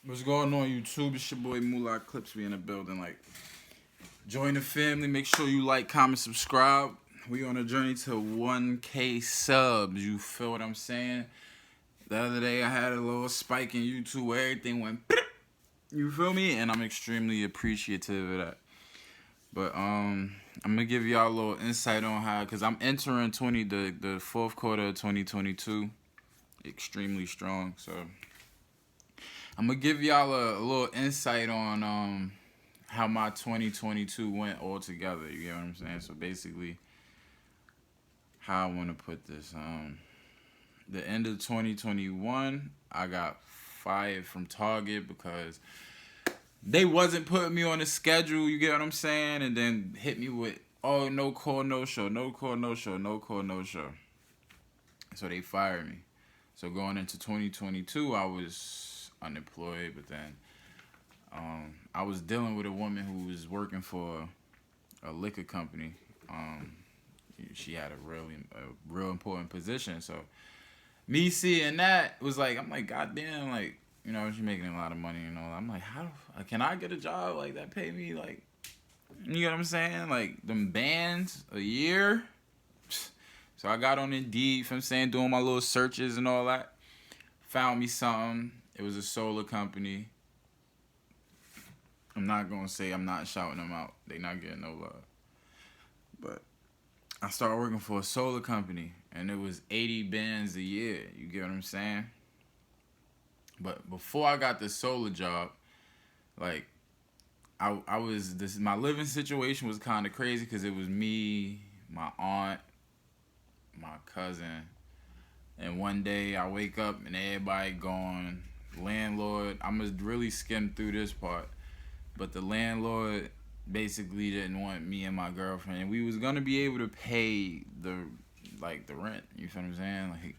What's going on, YouTube? It's your boy Moolah Clips. We in the building. Like, join the family. Make sure you like, comment, subscribe. We on a journey to 1K subs. You feel what I'm saying? The other day I had a little spike in YouTube where everything went. You feel me? And I'm extremely appreciative of that. But I'm gonna give y'all a little insight on how, cause I'm entering the fourth quarter of 2022, extremely strong. So I'm gonna give y'all a little insight on how my 2022 went all together. You get what I'm saying? So basically, how I want to put this. The end of 2021, I got fired from Target because they wasn't putting me on the schedule. You get what I'm saying? And then hit me with, oh, no call, no show, no call, no show, no call, no show. So they fired me. So going into 2022, I was unemployed, but then I was dealing with a woman who was working for a liquor company. She had a real important position. So me seeing that was like, I'm like, goddamn, like, she's making a lot of money and all. I'm like, how can I get a job like that? Pay me like, you know what I'm saying? Like them bands a year. So I got on Indeed, from saying, doing my little searches and all that. Found me something. It was a solar company. I'm not gonna say I'm not shouting them out. They not getting no love. But I started working for a solar company, and it was 80 bands a year. You get what I'm saying? But before I got the solar job, like I was this my living situation was kind of crazy because it was me, my aunt, my cousin, and one day I wake up and everybody gone. Landlord, I'm gonna really skim through this part, but the landlord basically didn't want me and my girlfriend, and we was gonna be able to pay the rent. You feel what I'm saying? Like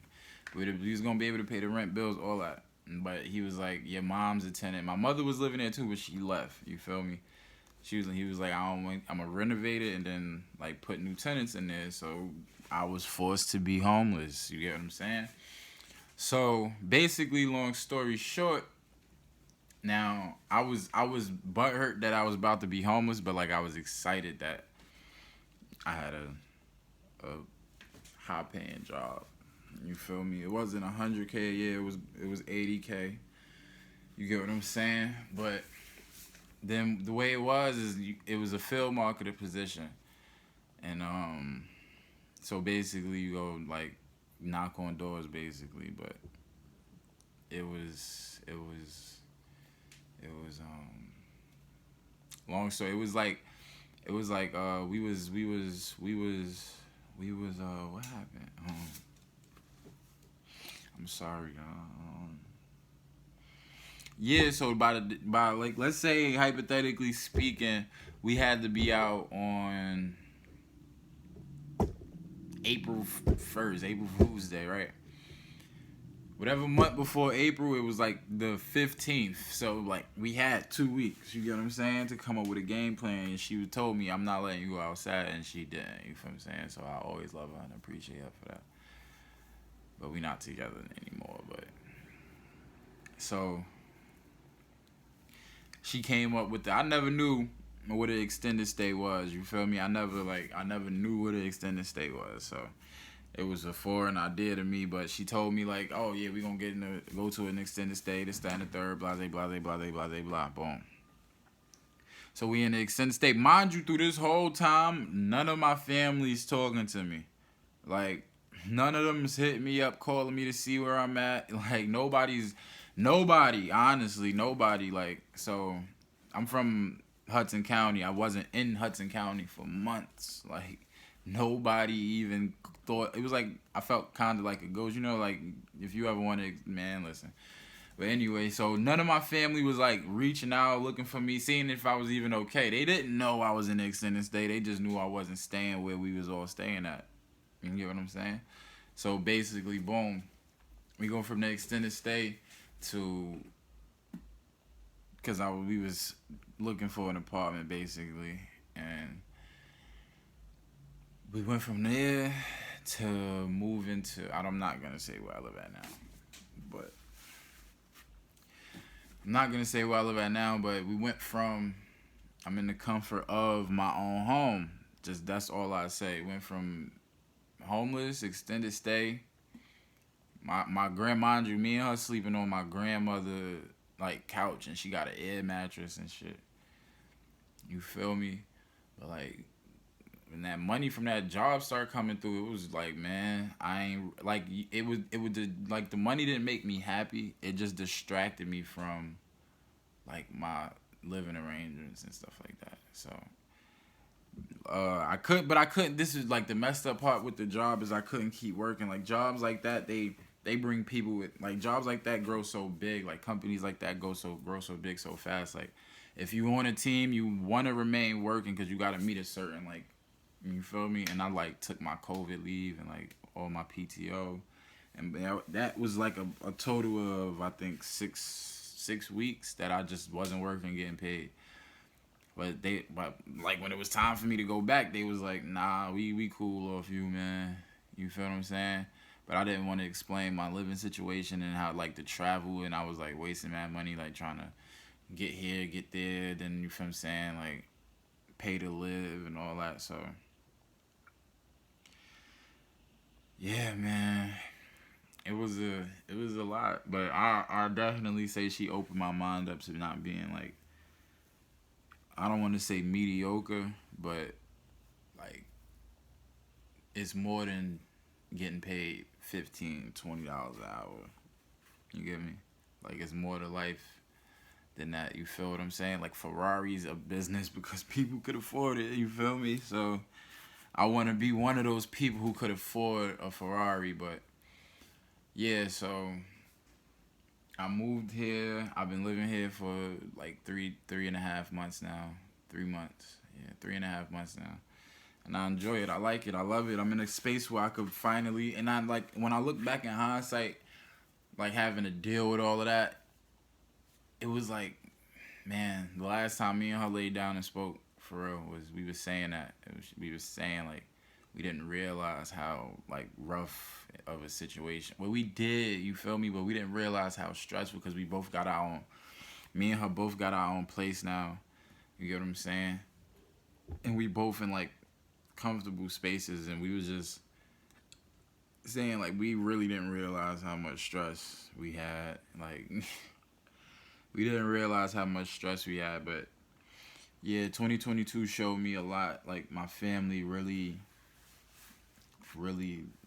we was gonna be able to pay the rent bills, all that. But he was like, your mom's a tenant. My mother was living there too, but she left. You feel me? He was like, I'm gonna renovate it and then like put new tenants in there. So I was forced to be homeless. You get what I'm saying? So basically, long story short, now I was butthurt that I was about to be homeless, but like I was excited that I had a high paying job. You feel me? It wasn't 100K a year. It was 80K. You get what I'm saying? But then the way it was is it was a field marketer position, and so basically you go like knock on doors basically, but it was long story. It was like we was what happened? I'm sorry. Yeah, so by like let's say hypothetically speaking, we had to be out on April 1st, April Fool's Day, right? Whatever month before April, it was like the 15th. So like we had 2 weeks. You get what I'm saying? To come up with a game plan. And she told me I'm not letting you go outside, and she didn't. You feel what I'm saying? So I always love her and appreciate her for that. But we not together anymore. But so she came up with I never knew what an extended stay was. You feel me? I never knew what an extended stay was. So it was a foreign idea to me, but she told me like, oh yeah, we gonna go to an extended stay, this, that, and the third, blah, blah, blah, blah, blah, blah, blah, blah, boom. So we in the extended stay. Mind you, through this whole time, none of my family's talking to me. Like, none of them's hitting me up, calling me to see where I'm at. Like, nobody, honestly, nobody. Like, so I'm from Hudson County. I wasn't in Hudson County for months. Like, nobody even thought. It was like, I felt kind of like a ghost. Like, if you ever want to, man, listen. But anyway, so none of my family was like reaching out, looking for me, seeing if I was even okay. They didn't know I was in the extended stay. They just knew I wasn't staying where we was all staying at. You get what I'm saying? So basically, boom, we go from the extended stay to, because we was looking for an apartment basically, and we went from there to move into. I'm not gonna say where I live at now, but I'm not gonna say where I live at now, but we went from I'm in the comfort of my own home. Just that's all I say. Went from homeless, extended stay. My grandma, me and her sleeping on my grandmother like couch, and she got an air mattress and shit. You feel me? But like when that money from that job started coming through, it was like, man, I ain't like like the money didn't make me happy. It just distracted me from like my living arrangements and stuff like that. So I couldn't. This is like the messed up part with the job is I couldn't keep working. Like jobs like that, they bring people with like jobs like that grow so big. Like companies like that grow so big so fast. Like if you on a team, you want to remain working because you got to meet a certain like, you feel me? And I like took my COVID leave and like all my PTO, and that was like a total of I think six weeks that I just wasn't working, getting paid. But like when it was time for me to go back, they was like, nah, we cool off you, man. You feel what I'm saying? But I didn't want to explain my living situation and how like the travel, and I was like wasting that money like trying to get here, get there, then you feel what I'm saying, like pay to live and all that. So yeah, man. It was a lot. But I definitely say she opened my mind up to not being like, I don't want to say mediocre, but like it's more than getting paid $15-$20 an hour. You get me? Like it's more to life than that. You feel what I'm saying? Like Ferrari's a business because people could afford it. You feel me? So I want to be one of those people who could afford a Ferrari. But yeah, so I moved here. I've been living here for like three and a half months now. 3 months. Yeah, 3.5 months now. And I enjoy it. I like it. I love it. I'm in a space where I could finally, and I like, when I look back in hindsight, like having to deal with all of that, it was like, man, the last time me and her laid down and spoke for real was we was saying that. We was saying like we didn't realize how like rough of a situation. Well, we did, you feel me? But we didn't realize how stressful because we both got our own. Me and her both got our own place now. You get what I'm saying? And we both in like comfortable spaces, and we was just saying like we really didn't realize how much stress we had. Like we didn't realize how much stress we had, but yeah, 2022 showed me a lot. Like my family really,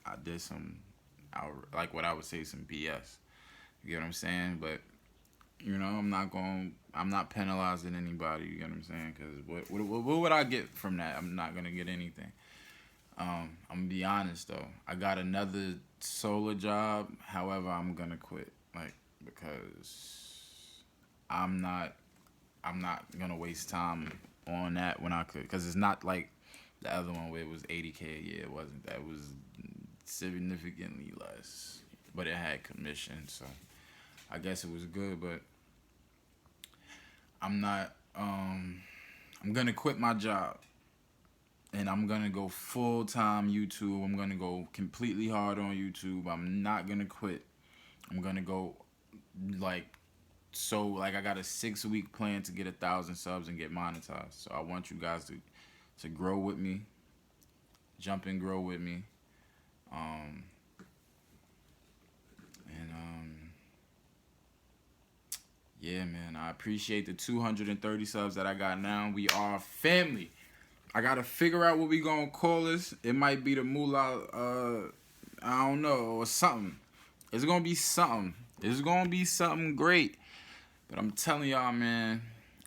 I did some, like what I would say, some BS. You get what I'm saying? But you know, I'm not penalizing anybody. You get what I'm saying? Because what would I get from that? I'm not gonna get anything. I'm gonna be honest though. I got another solar job. However, I'm gonna quit, like because I'm not gonna waste time on that when I could. Because it's not like the other one where it was 80K a year. It wasn't. That was significantly less, but it had commission. So I guess it was good, but I'm not. I'm gonna quit my job, and I'm gonna go full time YouTube. I'm gonna go completely hard on YouTube. I'm not gonna quit. I'm gonna go like I got a 6-week plan to get 1,000 subs and get monetized. So I want you guys to grow with me, jump and grow with me, and yeah, man, I appreciate the 230 subs that I got now. We are family. I gotta figure out what we gonna call this. It might be the Moolah, I don't know, or something. It's gonna be something. It's gonna be something great. But I'm telling y'all, man,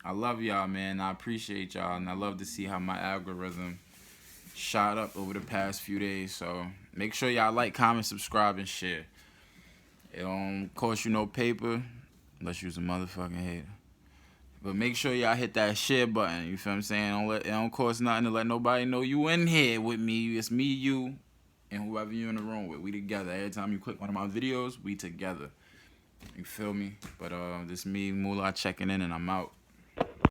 I love y'all, man. I appreciate y'all, and I love to see how my algorithm shot up over the past few days. So make sure y'all like, comment, subscribe, and share. It don't cost you no paper unless you's a motherfucking hater. But make sure y'all hit that share button. You feel what I'm saying? It don't cost nothing to let nobody know you in here with me. It's me, you, and whoever you in the room with. We together. Every time you click one of my videos, we together. You feel me? But this me, Moolah, checking in, and I'm out.